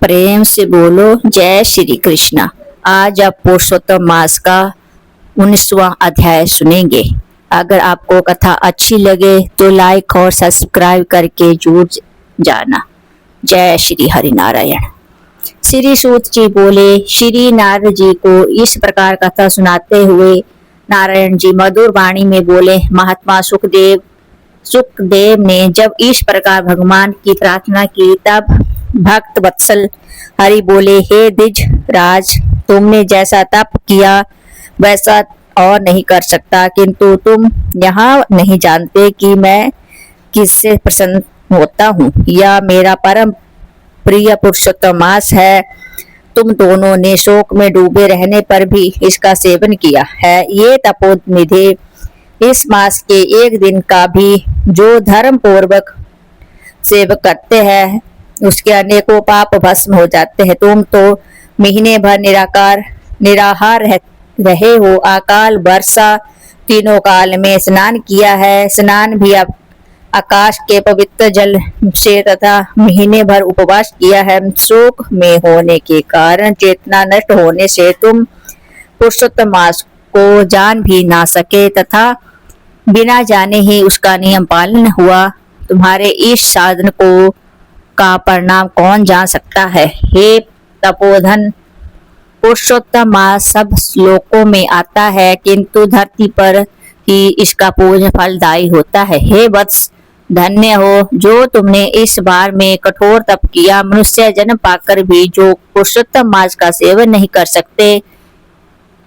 प्रेम से बोलो जय श्री कृष्णा। आज आप पुरुषोत्तम मास का 19वां अध्याय सुनेंगे। अगर आपको कथा अच्छी लगे तो लाइक और सब्सक्राइब करके जुड़ जाना। जय श्री हरि नारायण। श्री सूत जी बोले, श्री नारद जी को इस प्रकार कथा सुनाते हुए नारायण जी मधुर वाणी में बोले, महात्मा सुखदेव ने जब इस प्रकार भगवान की प्रार्थना की तब भक्त वत्सल हरि बोले, हे द्विज राज, तुमने जैसा तप किया वैसा और नहीं कर सकता, किंतु तुम यहाँ नहीं जानते कि मैं किससे प्रसन्न होता हूँ। यह मेरा परम प्रिय पुरुषोत्तम मास है। तुम दोनों ने शोक में डूबे रहने पर भी इसका सेवन किया है। ये तपोनिधि इस मास के एक दिन का भी जो धर्म पूर्वक सेवन करते हैं उसके अनेकों पाप भस्म हो जाते हैं। तुम तो महीने भर निराहार रहे हो, अकाल वर्षा तीनों काल में स्नान किया है। स्नान भी आकाश के पवित्र जल से तथा महीने भर उपवास किया है। शोक में होने के कारण चेतना नष्ट होने से तुम पुरुषोत्तम मास को जान भी ना सके तथा बिना जाने ही उसका नियम पालन हुआ। तुम्हारे इस साधन को का परिणाम कौन जान सकता है। हे तपोधन, पुरुषोत्तम मास सब श्लोकों में आता है, किंतु धरती पर ही इसका पूजन फलदायी होता है। हे वत्स, धन्य हो जो तुमने इस बार में कठोर तप किया। मनुष्य जन्म पाकर भी जो पुरुषोत्तम मास का सेवन नहीं कर सकते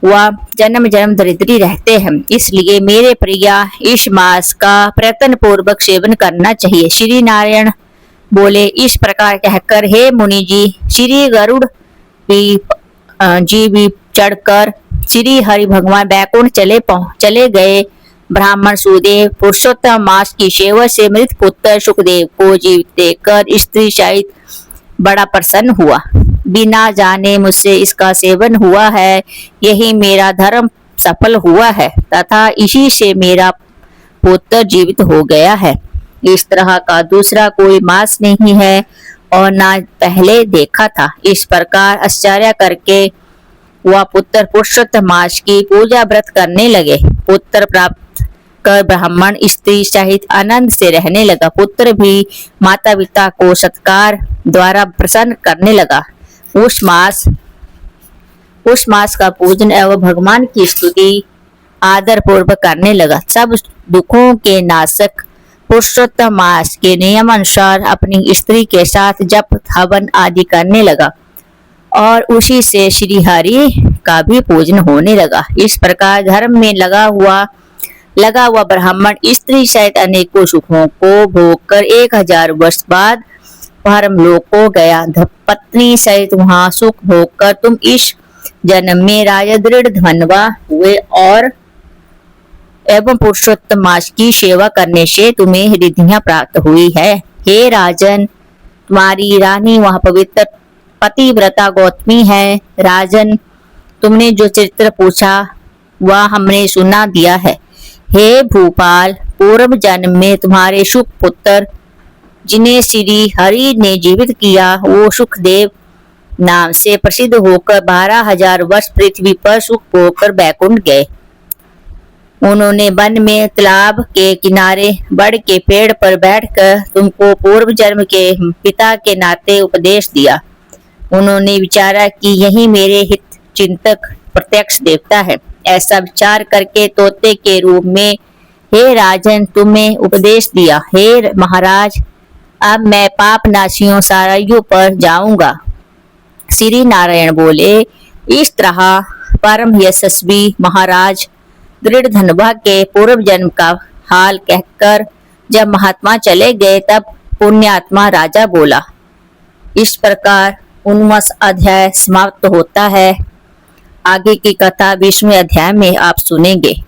वह जन्म जन्म दरिद्री रहते हैं। इसलिए मेरे प्रिया इस मास का प्रयत्न पूर्वक सेवन करना चाहिए। श्री नारायण बोले, इस प्रकार कहकर हे मुनि जी, श्री गरुड़ जी भी चढ़कर श्री हरि भगवान बैकुंठ चले गए। ब्राह्मण सुदेव पुरुषोत्तम मास की सेवा से मृत पुत्र सुखदेव को जीवित देखकर स्त्री सहित बड़ा प्रसन्न हुआ। बिना जाने मुझसे इसका सेवन हुआ है, यही मेरा धर्म सफल हुआ है तथा इसी से मेरा पुत्र जीवित हो गया है। इस तरह का दूसरा कोई मास नहीं है और ना पहले देखा था। इस प्रकार आश्चर्य करके वह पुत्र पुरुषोत्तम मास की पूजा व्रत करने लगे। पुत्र प्राप्त कर ब्राह्मण स्त्री सहित आनंद से रहने लगा। पुत्र भी माता पिता को सत्कार द्वारा प्रसन्न करने लगा। उस मास का पूजन एवं भगवान की स्तुति आदर पूर्वक करने लगा। सब दुखों के नाशक पुरुषोत्तम मास के नियम अनुसार अपनी स्त्री के साथ जप हवन आदि करने लगा और उसी से श्री हरि का भी पूजन होने लगा। इस प्रकार धर्म में लगा हुआ ब्राह्मण स्त्री सहित अनेकों सुखों को भोग कर 1000 वर्ष बाद परमलोक को गया। पत्नी सहित वहां सुख भोग कर तुम इस जन्म में राजा दृढ़ धनवा हुए और एवं पुरुषोत्तम मास की सेवा करने से तुम्हें रिद्धियां प्राप्त हुई है। हे राजन, तुम्हारी रानी वह पवित्र पतिव्रता गौतमी है। राजन, तुमने जो चरित्र पूछा वह हमने सुना दिया है। हे भूपाल, पूर्व जन्म में तुम्हारे सुख पुत्र जिन्हें श्री हरि ने जीवित किया वो सुखदेव नाम से प्रसिद्ध होकर 12,000 वर्ष पृथ्वी पर सुख होकर बैकुंठ गए। उन्होंने वन में तालाब के किनारे बड़ के पेड़ पर बैठकर तुमको पूर्व जन्म के पिता के नाते उपदेश दिया। उन्होंने विचारा कि यही मेरे हित चिंतक प्रत्यक्ष देवता है। ऐसा विचार करके तोते के रूप में हे राजन तुम्हें उपदेश दिया। हे महाराज, अब मैं पाप नाशियों साराइयों पर जाऊंगा। श्री नारायण बोले, इस तरह परम यशस्वी महाराज दृढ़ धनवा के पूर्व जन्म का हाल कहकर जब महात्मा चले गए तब पुण्यात्मा राजा बोला। इस प्रकार 19वां अध्याय समाप्त होता है। आगे की कथा 20वें अध्याय में आप सुनेंगे।